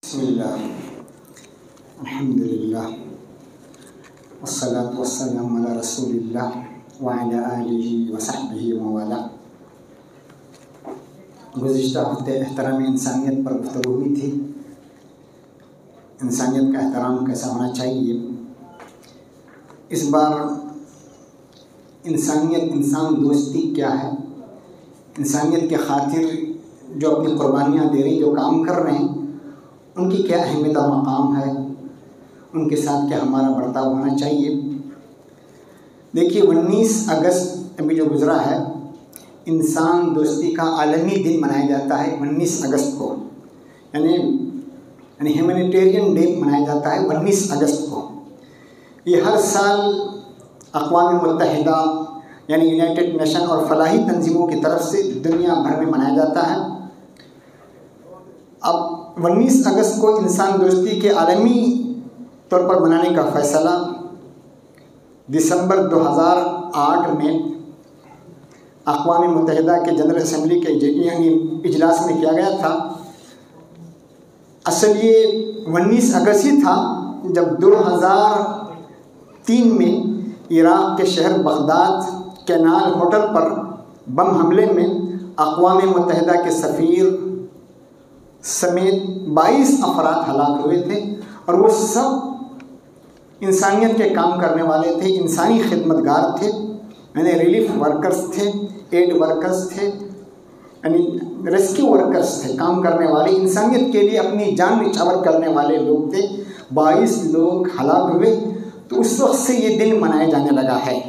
بسم اللہ الحمدللہ والصلاة والسلام علی رسول اللہ وعلی آلہ وصحبہ وموالا۔ گزشتہ ہفتے احترام انسانیت پر گفتگو ہوئی تھی۔ انسانیت کا احترام کیسا ہونا چاہیے۔ اس بار انسانیت، انسان دوستی کیا ہے، انسانیت کے خاطر جو اپنی قربانیاں دے رہی، جو کام کر رہے ہیں، ان کی کیا اہمیت و مقام ہے، ان کے ساتھ کیا ہمارا برتاؤ ہونا چاہیے۔ دیکھیے 19 اگست ابھی جو گزرا ہے، انسان دوستی کا عالمی دن منایا جاتا ہے 19 اگست کو، یعنی ہیومینیٹیرین ڈے منایا جاتا ہے 19 اگست کو۔ یہ ہر سال اقوام متحدہ یعنی یونائٹڈ نیشن اور فلاحی تنظیموں کی طرف سے دنیا بھر میں منایا جاتا ہے۔ اب 19 اگست کو انسان دوستی کے عالمی طور پر منانے کا فیصلہ دسمبر 2008 میں اقوام متحدہ کے جنرل اسمبلی کے اجلاس میں کیا گیا تھا۔ اصل یہ 19 اگست ہی تھا جب 2003 میں عراق کے شہر بغداد کینال ہوٹل پر بم حملے میں اقوام متحدہ کے سفیر سمیت 22 افراد ہلاک ہوئے تھے، اور وہ سب انسانیت کے کام کرنے والے تھے، انسانی خدمتگار تھے، یعنی ریلیف ورکرز تھے، ایڈ ورکرز تھے، یعنی ریسکیو ورکرز تھے، کام کرنے والے، انسانیت کے لیے اپنی جان نچھاور کرنے والے لوگ تھے۔ 22 لوگ ہلاک ہوئے، تو اس وقت سے یہ دن منایا جانے لگا ہے۔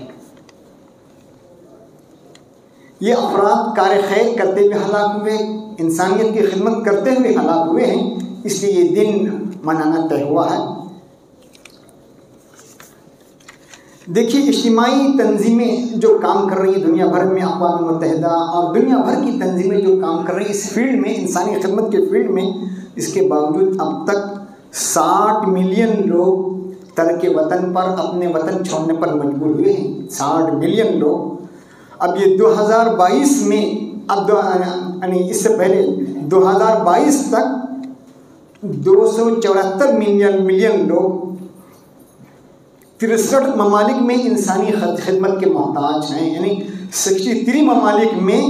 یہ افراد کار خیر کرتے ہوئے ہلاک ہوئے، انسانیت کی خدمت کرتے ہوئے ہلاک ہوئے ہیں، اس لیے یہ دن منانا طے ہوا ہے۔ دیکھیے اجتماعی تنظیمیں جو کام کر رہی ہیں دنیا بھر میں، اقوام متحدہ اور دنیا بھر کی تنظیمیں جو کام کر رہی ہیں اس فیلڈ میں، انسانی خدمت کے فیلڈ میں، اس کے باوجود اب تک 60 ملین لوگ ترک وطن پر، اپنے وطن چھوڑنے پر مجبور ہوئے ہیں۔ 60 ملین لوگ۔ اب یہ 2022 میں، یعنی اس سے پہلے 2022 تک 274 ملین لوگ 63 ممالک میں انسانی خدمت کے محتاج ہیں، یعنی 63 ممالک میں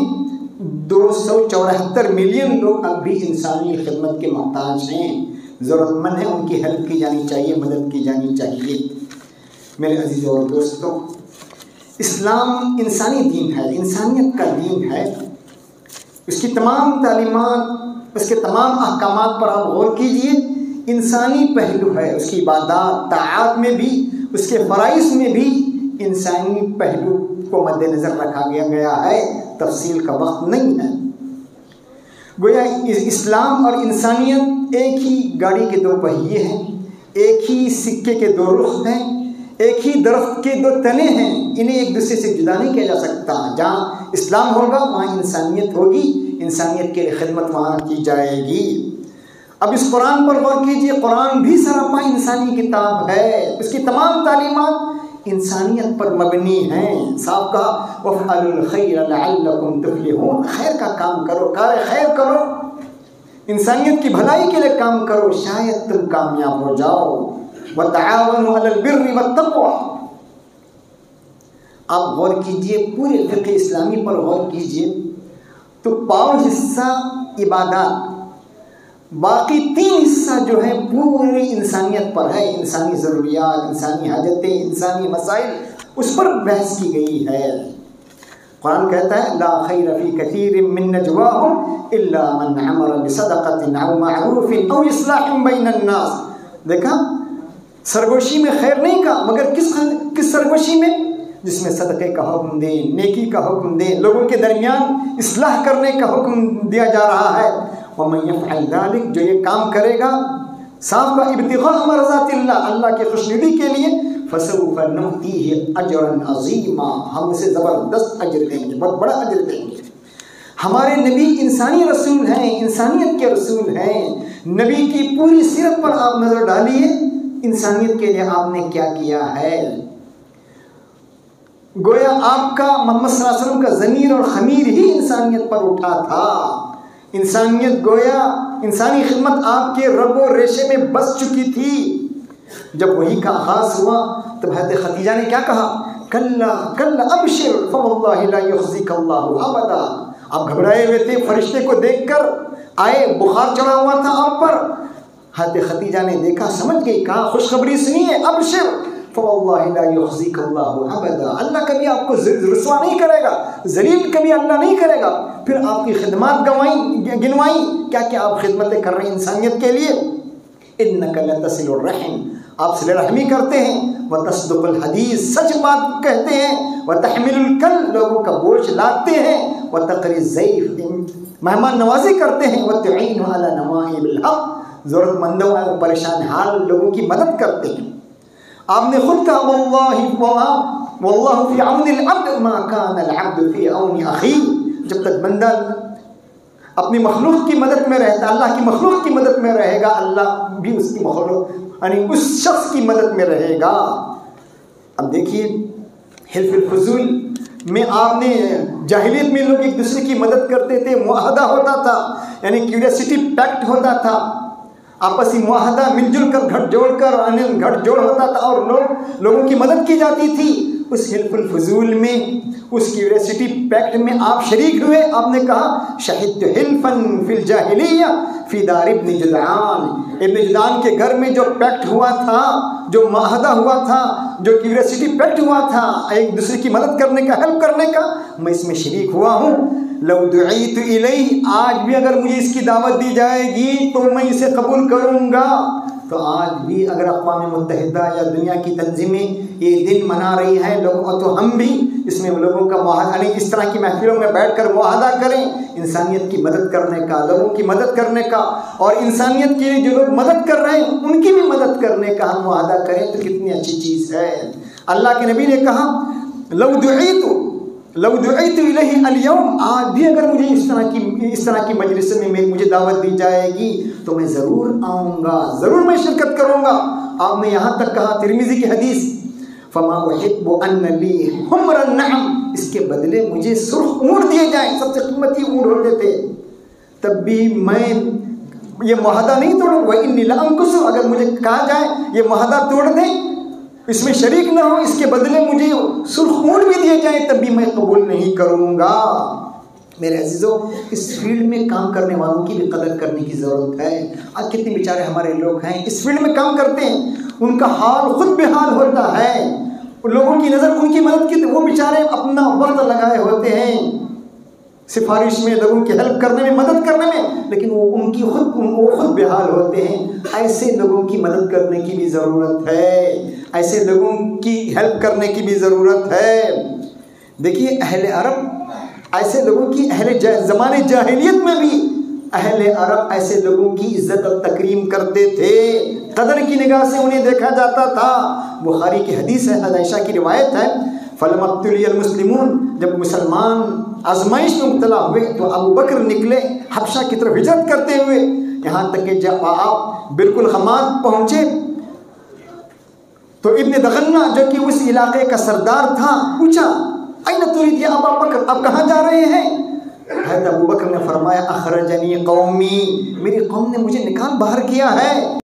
274 ملین لوگ اب بھی انسانی خدمت کے محتاج ہیں، ضرورت مند ہیں، ان کی ہیلپ کی جانی چاہیے، مدد کی جانی چاہیے۔ میرے عزیزوں اور دوستوں، اسلام انسانی دین ہے، انسانیت کا دین ہے۔ اس کی تمام تعلیمات، اس کے تمام احکامات پر آپ غور کیجئے، انسانی پہلو ہے۔ اس کی عبادات، طاعات میں بھی، اس کے فرائض میں بھی انسانی پہلو کو مد نظر رکھا گیا ہے، تفصیل کا وقت نہیں ہے۔ گویا اسلام اور انسانیت ایک ہی گاڑی کے دو پہیے ہیں، ایک ہی سکے کے دو رخ ہیں، ایک ہی درخت کے دو تنے ہیں، انہیں ایک دوسرے سے جدا نہیں کیا جا سکتا۔ جہاں اسلام ہوگا وہاں انسانیت ہوگی، انسانیت کے لیے خدمت وہاں کی جائے گی۔ اب اس قرآن پر غور کیجئے، قرآن بھی سراپا انسانی کتاب ہے، اس کی تمام تعلیمات انسانیت پر مبنی ہیں۔ صاحب کا وَافْعَلُوا الْخَيْرَ لَعَلَّكُمْ تُفْلِحُونَ، خیر کا کام کرو، کار خیر کرو، انسانیت کی بھلائی کے لیے کام کرو، شاید تم کامیاب ہو جاؤ۔ وَتَعَاوَنُوا عَلَى الْبِرِّ وَالتَّقْوَىٰ۔ آپ غور کیجئے، پورے فقہ اسلامی پر غور کیجئے تو پاؤں حصہ عبادات، باقی 3 حصہ جو ہے پوری انسانیت پر ہے، انسانی ضروریات، انسانی حاجتیں، انسانی مسائل، اس پر بحث کی گئی ہے۔ قرآن کہتا ہے لا خیر فی کثیر من نجواہم الا من امر بصدقۃ او معروف او اصلاح بین الناس۔ دیکھا، سرگوشی میں خیر نہیں کہا، مگر کس سرگوشی میں؟ جس میں صدقے کا حکم دیں، نیکی کا حکم دیں، لوگوں کے درمیان اصلاح کرنے کا حکم دیا جا رہا ہے۔ وَمَن يَفْعَلْ ذَلِكَ، جو یہ کام کرے گا صاحب کا ابتغاء مرضات اللہ، اللہ کے خوشنودی کے لیے، فَسَوْفَ نُؤْتِيهِ أَجْرًا عَظِيمًا، ہم اسے زبردست اجر دیں گے، بہت بڑا اجر دیں گے۔ ہمارے نبی انسانی رسول ہیں، انسانیت کے رسول ہیں۔ نبی کی پوری سیرت پر آپ نظر ڈالیے، انسانیت کے لیے آپ نے کیا کیا ہے۔ گویا آپ کا محمد صلی اللہ علیہ وسلم کا ضمیر اور خمیر ہی انسانیت پر اٹھا تھا۔ انسانیت گویا انسانی خدمت آپ کے رگ و ریشے میں بس چکی تھی۔ جب وحی کا آغاز ہوا تو حضرت خدیجہ نے کیا کہا؟ کلا کلا ابشر فواللہ لا یخزیک اللہ ابدا۔ آپ گھبرائے ہوئے تھے، فرشتے کو دیکھ کر آئے، بخار چڑھا ہوا تھا آپ پر۔ حضرت خدیجہ نے دیکھا، سمجھ گئی، کہا خوشخبری سنیے، ابشر فواللہ لا یخزیک اللہ ابدا، اللہ کبھی آپ کو رسوا نہیں کرے گا، ذلیل کبھی اللہ نہیں کرے گا۔ پھر آپ کی خدمات گنوائیں، کیا کیا آپ خدمتیں کر رہے ہیں انسانیت کے لیے۔ انک لتصل الرحم، آپ صلہ رحمی کرتے ہیں، وتصدق الحدیث، سچ بات کہتے ہیں، وتحمل الکل، لوگوں کا بوجھ لاتے ہیں، وتقری الضیف، مہمان نوازی کرتے ہیں، وتعین علی نوائب الحق، ضرورت مندوں اور پریشان حال لوگوں کی مدد کرتے ہیں۔ آپ نے خود کہا واللہ فی عون العبد ما کان العبد فی عون اخیہ، جب تک بندہ اپنی مخلوق کی مدد میں رہتا، اللہ کی مخلوق کی مدد میں رہے گا، اللہ بھی اس کی مخلوق یعنی اس شخص کی مدد میں رہے گا۔ اب دیکھیے حلف الفضول میں آپ نے، جاہلیت میں لوگ ایک دوسرے کی مدد کرتے تھے، معاہدہ ہوتا تھا، یعنی کیوریسٹی پیکٹ ہوتا تھا، آپسی معاہدہ مل جل کر گھٹ جوڑ ہوتا تھا، اور لوگوں کی مدد کی جاتی تھی۔ اس حلف الفضول میں، اس کیوریسٹی پیکٹ میں آپ شریک ہوئے۔ آپ نے کہا شہدت حلفا فی الجاہلیہ فی دار ابن جدعان، ابن جدعان کے گھر میں جو پیکٹ ہوا تھا، جو معاہدہ ہوا تھا، جو کیوریسٹی پیکٹ ہوا تھا ایک دوسرے کی مدد کرنے کا، ہیلپ کرنے کا، میں اس میں شریک ہوا ہوں۔ لو دعیت الیہ، آج بھی اگر مجھے اس کی دعوت دی جائے گی تو میں اسے قبول کروں گا۔ تو آج بھی اگر اقوام متحدہ یا دنیا کی تنظیمیں یہ دن منا رہی ہیں لوگوں، تو ہم بھی اس میں لوگوں کا معاہدہ، اس طرح کی محفلوں میں بیٹھ کر معاہدہ کریں انسانیت کی مدد کرنے کا، لوگوں کی مدد کرنے کا، اور انسانیت کے لیے جو لوگ مدد کر رہے ہیں ان کی بھی مدد کرنے کا ہم معاہدہ کریں، تو کتنی اچھی چیز ہے۔ اللہ کے نبی نے کہا لو دعیت الیہ اليوم، آج بھی اگر مجھے اس طرح کی مجلس میں مجھے دعوت دی جائے گی تو میں ضرور آؤں گا، ضرور میں شرکت کروں گا۔ آپ نے یہاں تک کہا، ترمذی کی حدیث، فما احب ان لی حمر النعم، اس کے بدلے مجھے سرخ اونٹ دیے جائیں، سب سے قیمتی اونٹ ہوتے تھے، تب بھی میں یہ معاہدہ نہیں توڑوں۔ وانی لانکس، اگر مجھے کہا جائے یہ معاہدہ توڑ دیں، اس میں شریک نہ ہو، اس کے بدلے مجھے سرخ اونٹ بھی دیے جائیں، تب بھی میں قبول نہیں کروں گا۔ میرے عزیزوں، اس فیلڈ میں کام کرنے والوں کی بھی قدر کرنے کی ضرورت ہے۔ آج کتنے بیچارے ہمارے لوگ ہیں اس فیلڈ میں کام کرتے ہیں، ان کا حال خود بے حال ہوتا ہے، لوگوں کی نظر ان کی مدد کی، وہ بیچارے اپنا وقت لگائے ہوتے ہیں سفارش میں، لوگوں کی ہیلپ کرنے میں، مدد کرنے میں، لیکن وہ خود بے حال ہوتے ہیں۔ ایسے لوگوں کی مدد کرنے کی بھی ضرورت ہے، ایسے لوگوں کی ہیلپ کرنے کی بھی ضرورت ہے۔ دیکھیے اہل عرب ایسے لوگوں کی، زمانے جاہلیت میں بھی اہل عرب ایسے لوگوں کی عزت اور تکریم کرتے تھے، قدر کی نگاہ سے انہیں دیکھا جاتا تھا۔ بخاری کی حدیث ہے، عائشہ کی روایت ہے، فلما ابتلی المسلمون، جب مسلمان آزمائش میں مبتلا ہوئے تو ابو بکر نکلے حبشہ کی طرف ہجرت کرتے ہوئے، یہاں تک کہ جب آپ بالکل حماد پہنچے تو ابن دغنہ جو کہ اس علاقے کا سردار تھا پوچھا این ترید یا ابا بکر، آپ کہاں جا رہے ہیں؟ حضرت ابو بکر نے فرمایا اخرجنی قومی، میری قوم نے مجھے نکال باہر کیا ہے۔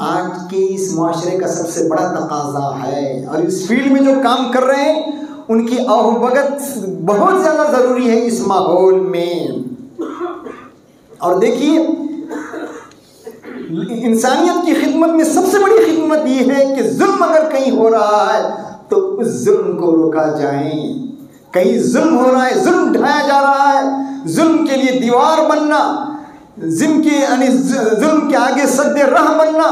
آج کے اس معاشرے کا سب سے بڑا تقاضا ہے، اور اس فیلڈ میں جو کام کر رہے ہیں ان کی آہ بھگت بہت زیادہ ضروری ہے اس ماحول میں۔ اور دیکھیے انسانیت کی خدمت میں سب سے بڑی خدمت یہ ہے کہ ظلم اگر کہیں ہو رہا ہے تو اس ظلم کو روکا جائے۔ کہیں ظلم ہو رہا ہے، ظلم ڈھایا جا رہا ہے، ظلم کے لیے دیوار بننا، ظلم کے آگے سد راہ بننا،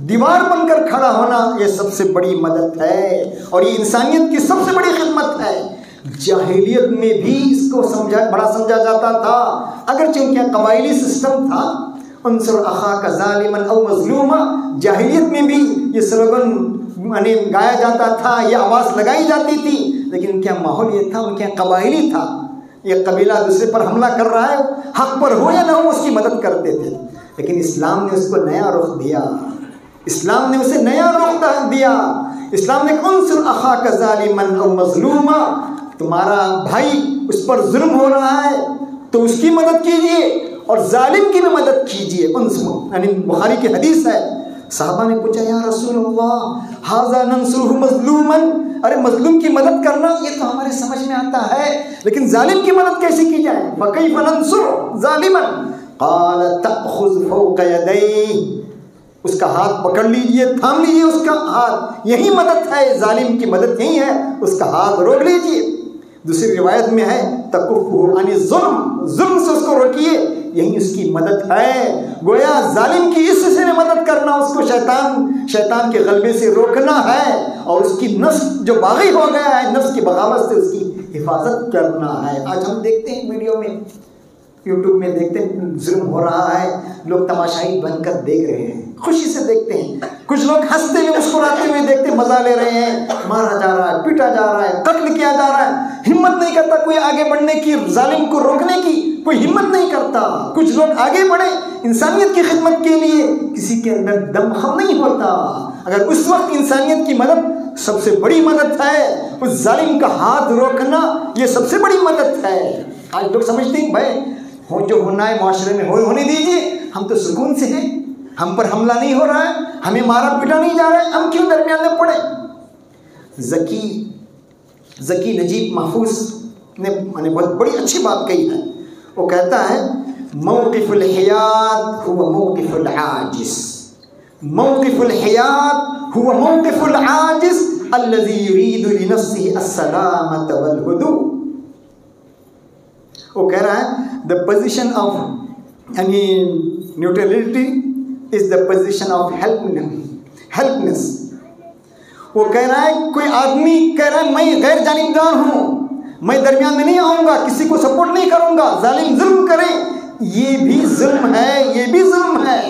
دیوار بن کر کھڑا ہونا، یہ سب سے بڑی مدد ہے، اور یہ انسانیت کی سب سے بڑی خدمت ہے۔ جاہلیت میں بھی اس کو بڑا سمجھا جاتا تھا، اگرچہ ان کا قبائلی سسٹم تھا، انصر اخاک ظالما او مظلوما، جاہلیت میں بھی یہ سلوگن گایا جاتا تھا، یہ آواز لگائی جاتی تھی، لیکن ان کا ماحول یہ تھا، ان کا قبائلی تھا، یہ قبیلہ دوسرے پر حملہ کر رہا ہے، حق پر ہو یا نہ ہو اس کی مدد کرتے تھے۔ لیکن اسلام نے اس کو نیا رخ دیا، اسلام نے اسے نیا رخ دیا، اسلام نے انصر اخاک ظالما او مظلوما، تمہارا بھائی اس پر ظلم ہو رہا ہے تو اس کی مدد کیجیے، اور ظالم کی بھی مدد کیجیے. یعنی بخاری کی حدیث ہے. صحابہ نے پوچھا یا رسول اللہ ھذا ننصرہ مظلوما، ارے مظلوم کی مدد کرنا یہ تو ہمارے سمجھ میں آتا ہے، لیکن ظالم کی مدد کیسے کی جائے؟ فکیف ننصر ظالما؟ قال تأخذ فوق یدیہ، اس کا ہاتھ پکڑ لیجئے، تھام لیجئے اس کا ہاتھ، یہی مدد ہے، ظالم کی مدد یہی ہے، اس کا ہاتھ روک لیجئے. دوسری روایت میں ہے تکفہ عن الظلم، ظلم سے اس کو روکیے، یہی اس کی مدد ہے. گویا ظالم کی اس سے مدد کرنا، اس کو شیطان کے غلبے سے روکنا ہے، اور اس کی نفس جو باغی ہو گیا ہے، نفس کی بغاوت سے اس کی حفاظت کرنا ہے. آج ہم دیکھتے ہیں ویڈیو میں، یوٹیوب میں دیکھتے ہیں ظلم ہو رہا ہے، لوگ تماشائی بن کر دیکھ رہے ہیں، خوشی سے دیکھتے ہیں. کچھ لوگ ہنستے ہوئے مسکراتے ہوئے دیکھتے، مزہ لے رہے ہیں. مارا جا رہا ہے، پیٹا جا رہا ہے، قتل کیا جا رہا ہے، ہمت نہیں کرتا کوئی آگے بڑھنے کی، ظالم کو روکنے کی کوئی ہمت نہیں کرتا. کچھ لوگ آگے بڑھے انسانیت کی خدمت کے لیے، کسی کے اندر دم خم نہیں ہوتا. اگر اس وقت انسانیت کی مدد سب سے بڑی مدد ہے، اس ظالم کا ہاتھ روکنا یہ سب سے بڑی مدد ہے. آج لوگ سمجھتے ہیں بھائی جو ہونا ہے معاشرے میں ہونے دیجیے، ہم تو سکون سے ہیں، ہم پر حملہ نہیں ہو رہا ہے، ہمیں مارا پیٹا نہیں جا رہا ہے، ہم کیوں درمیان میں پڑے؟ ذکی نجیب محفوظ نے بہت بڑی اچھی بات کہی ہے. وہ کہتا ہے موقف الحیات هو موقف العاجز، موقف الحیات هو موقف العاجز الذي يريد لنفسه السلامة والهدوء. وہ کہہ رہا ہے the position of neutrality is the position of helplessness. وہ کہہ رہا ہے کوئی آدمی کہہ رہا ہے میں غیر جانبدار ہوں، میں درمیان میں نہیں آؤں گا، کسی کو سپورٹ نہیں کروں گا، ظالم ظلم کرے، یہ بھی ظلم ہے، یہ بھی ظلم ہے،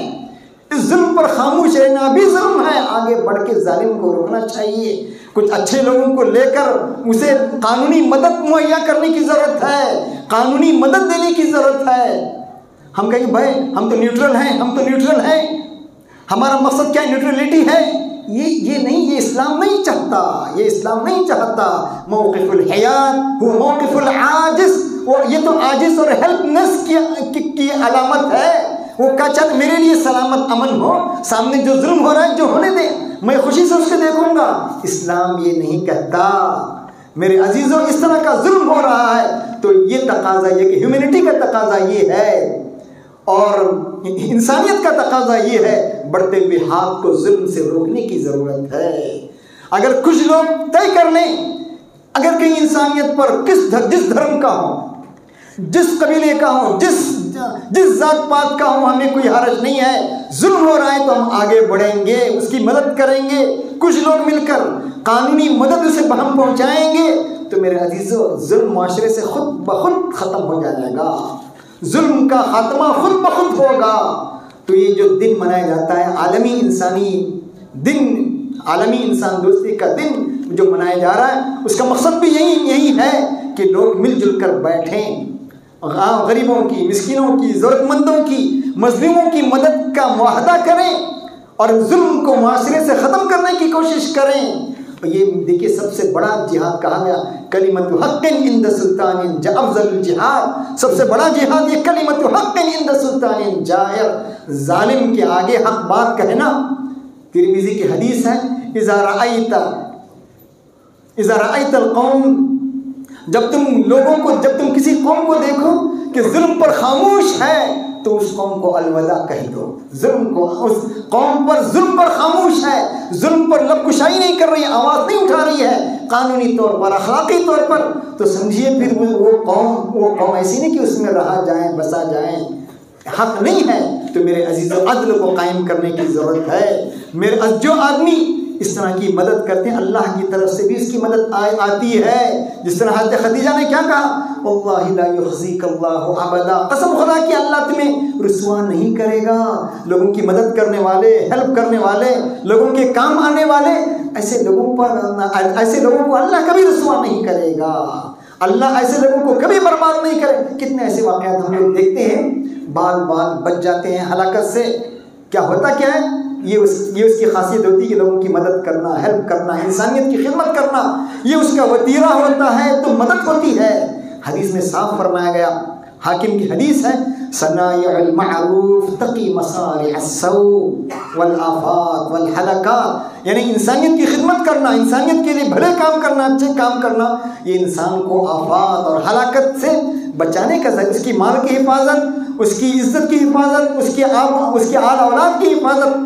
اس ظلم پر خاموش رہنا بھی ظلم ہے. آگے بڑھ کے ظالم کو روکنا چاہیے، کچھ اچھے لوگوں کو لے کر اسے قانونی مدد مہیا کرنے کی ضرورت ہے، قانونی مدد دینے کی ضرورت ہے. ہم کہیں بھائی ہم تو نیوٹرل ہیں، ہم تو نیوٹرل ہیں، ہمارا مقصد کیا نیوٹرلٹی ہے، یہ نہیں، یہ اسلام نہیں چاہتا، یہ اسلام نہیں چاہتا. موقف الحیات وہ موقف العاجز، اور یہ تو عاجز اور ہیلپنس کی علامت ہے. وہ کیا چاہتا میرے لیے سلامت امن ہو، سامنے جو ظلم ہو رہا ہے جو ہونے دے، میں خوشی سے اس کو دیکھوں گا. اسلام یہ نہیں کہتا. میرے عزیزوں اس طرح کا ظلم ہو رہا ہے تو یہ تقاضا یہ کہ ہیومینٹی کا تقاضا یہ ہے اور انسانیت کا تقاضا یہ ہے، بڑھتے ہوئے ہاتھ کو ظلم سے روکنے کی ضرورت ہے. اگر کچھ لوگ طے کر لیں، اگر کہیں انسانیت پر جس دھرم کا ہو، جس قبیلے کا ہو، جس ذات پات کا ہو، ہمیں کوئی حرج نہیں ہے، ظلم ہو رہا ہے تو ہم آگے بڑھیں گے، اس کی مدد کریں گے، کچھ لوگ مل کر قانونی مدد اسے ہم پہنچائیں گے، تو میرے عزیزو ظلم معاشرے سے خود بخود ختم ہو جائے گا، ظلم کا خاتمہ خود بخود ہوگا. تو یہ جو دن منایا جاتا ہے عالمی انسانی دن، عالمی انسان دوستی کا دن جو منایا جا رہا ہے، اس کا مقصد بھی یہی ہے کہ لوگ مل جل کر بیٹھیں، غریبوں کی، مسکینوں کی، ضرورت مندوں کی، مظلوموں کی مدد کا معاہدہ کریں اور ظلم کو معاشرے سے ختم کرنے کی کوشش کریں. اور یہ دیکھیے سب سے بڑا جہاد کہا گیا کلمت حق عند سلطان افضل الجہاد، سب سے بڑا جہاد یہ کلمت حق عند سلطان جائر، ظالم کے آگے حق بات کہنا. ترمذی کی حدیث ہے اذا رأیت القوم، جب تم کسی قوم کو دیکھو کہ ظلم پر خاموش ہے تو اس قوم کو الوداع کہہ دو. اس قوم پر ظلم پر خاموش ہے، ظلم پر لب کشائی نہیں کر رہی ہے، آواز نہیں اٹھا رہی ہے قانونی طور پر، اخلاقی طور پر، تو سمجھیے پھر وہ قوم ایسی نہیں کہ اس میں رہا جائیں، بسا جائیں، حق نہیں ہے. تو میرے عزیزو عدل کو قائم کرنے کی ضرورت ہے. جو آدمی اس طرح کی مدد کرتے ہیں اللہ کی طرف سے بھی اس کی مدد آتی ہے. جس طرح حضرت خدیجہ نے کیا کہا، واللہ لا یخزیک اللہ ابدا، قسم خدا کی اللہ تمہیں رسوا نہیں کرے گا. لوگوں کی مدد کرنے والے، ہیلپ کرنے والے، لوگوں کے کام آنے والے، ایسے لوگوں کو اللہ کبھی رسوا نہیں کرے گا. اللہ ایسے لوگوں کو کبھی برباد نہیں کرے. کتنے ایسے واقعات ہم لوگ دیکھتے ہیں، بال بچ جاتے ہیں ہلاکت سے. کیا ہوتا کیا ہے، یہ اس کی خاصیت ہوتی ہے کہ لوگوں کی مدد کرنا، ہیلپ کرنا، انسانیت کی خدمت کرنا، یہ اس کا وتیرہ ہوتا ہے تو مدد ہوتی ہے. حدیث میں صاف فرمایا گیا، حاکم کی حدیث ہے، صنائع المعروف تقی مصارع السوء والآفات والحلقات، یعنی انسانیت کی خدمت کرنا، انسانیت کے لیے بھلے کام کرنا، اچھے کام کرنا، یہ انسان کو آفات اور ہلاکت سے بچانے کا ذریعہ، اس کی مال کی حفاظت، اس کی عزت کی حفاظت، اس کی آل اولاد کی حفاظت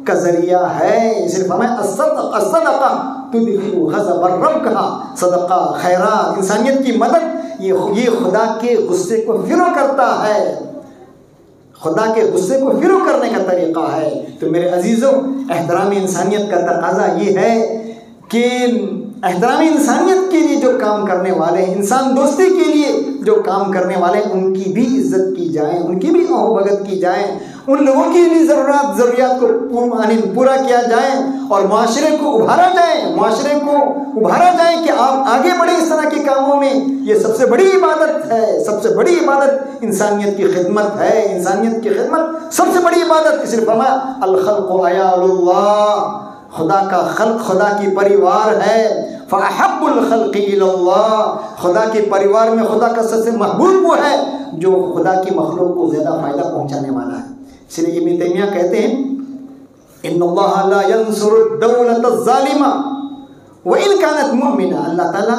کا ذریعہ ہے۔ صرف ہمیں الصدقہ تدفع غضب الرب کہا، صدقہ، خیرات، انسانیت کی مدد، یہ خدا کے غصے کو فروغ کرتا ہے، خدا کے غصے کو فروغ کرنے کا طریقہ ہے۔ تو میرے عزیزوں، احترام انسانیت کا تقاضا یہ ہے کہ احترام انسانیت کے لیے جو کام کرنے والے ہیں، انسان دوستی کے لیے جو کام کرنے والے ہیں، ان کی بھی عزت کی جائے، ان کی بھی محبت کی جائے، ان لوگوں کی بھی ضروریات کو پورا کیا جائے، اور معاشرے کو ابھارا جائے کہ آپ آگے بڑھیں اس طرح کے کاموں میں۔ یہ سب سے بڑی عبادت ہے، سب سے بڑی عبادت انسانیت کی خدمت ہے، انسانیت کی خدمت سب سے بڑی عبادت۔ صرف الخلق عیال اللہ، خدا کا خلق خدا کی پریوار ہے، فاحب الخلق الی اللہ، خدا کے پریوار میں خدا کا سب سے محبوب وہ ہے جو خدا کی مخلوق کو زیادہ فائدہ پہنچانے والا ہے۔ اس لیے ابن تیمیہ کہتے ہیں ان اللہ لا ينصر الدولة الظالمہ وان كانت مؤمنہ، اللہ تعالیٰ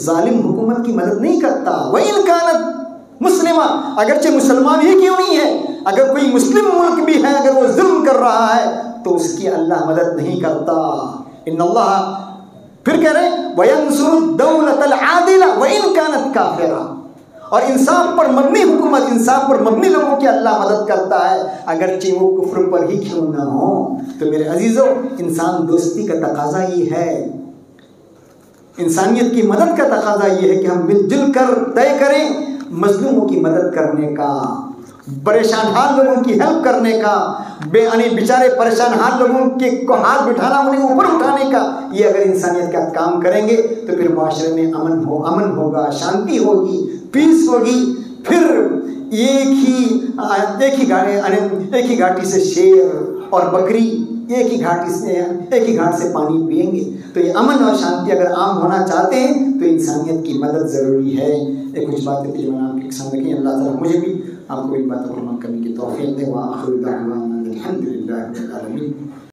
ظالم حکومت کی مدد نہیں کرتا، وان كانت مسلمہ، اگرچہ مسلمان ہی کیوں نہیں ہے، اگر کوئی مسلم ملک بھی ہے اگر وہ ظلم کر رہا ہے تو اس کی اللہ مدد نہیں کرتا۔ ان اللہ، پھر کہہ رہے ہیں وَيَنْصُرُ الدَّوْلَةَ الْعَادِلَةَ وَإِنْ كَانَتْ كَافِرَةً، اور انصاف پر مبنی حکومت، انصاف پر مبنی لوگوں کی اللہ مدد کرتا ہے اگرچہ وہ کفر پر ہی کیوں نہ ہو۔ تو میرے عزیزوں، انسان دوستی کا تقاضا یہ ہے، انسانیت کی مدد کا تقاضا یہ ہے کہ ہم مل جل کر طے کریں مظلوموں کی مدد کرنے کا، پریشان حال لوگوں کی ہیلپ کرنے کا، بیچارے پریشان حال لوگوں کے کو ہاتھ بٹھانا، انہیں اوپر اٹھانے کا۔ یہ اگر انسانیت کا کام کریں گے تو پھر معاشرے میں امن ہوگا، شانتی ہوگی، پیس ہوگی، پھر ایک ہی گھاٹی سے شیر اور بکری ایک ہی گھاٹ سے پانی پئیں گے۔ تو یہ امن اور شانتی اگر عام ہونا چاہتے ہیں تو انسانیت کی مدد ضروری ہے۔ ایک کچھ باتیں تھی جو میں نے آپ کے سامنے رکھی، اللہ تعالیٰ مجھے بھی آپ کو ان باتوں کو عمل کرنے کی توفیق دے۔ وآخر دعوانا الحمد للہ رب العالمین۔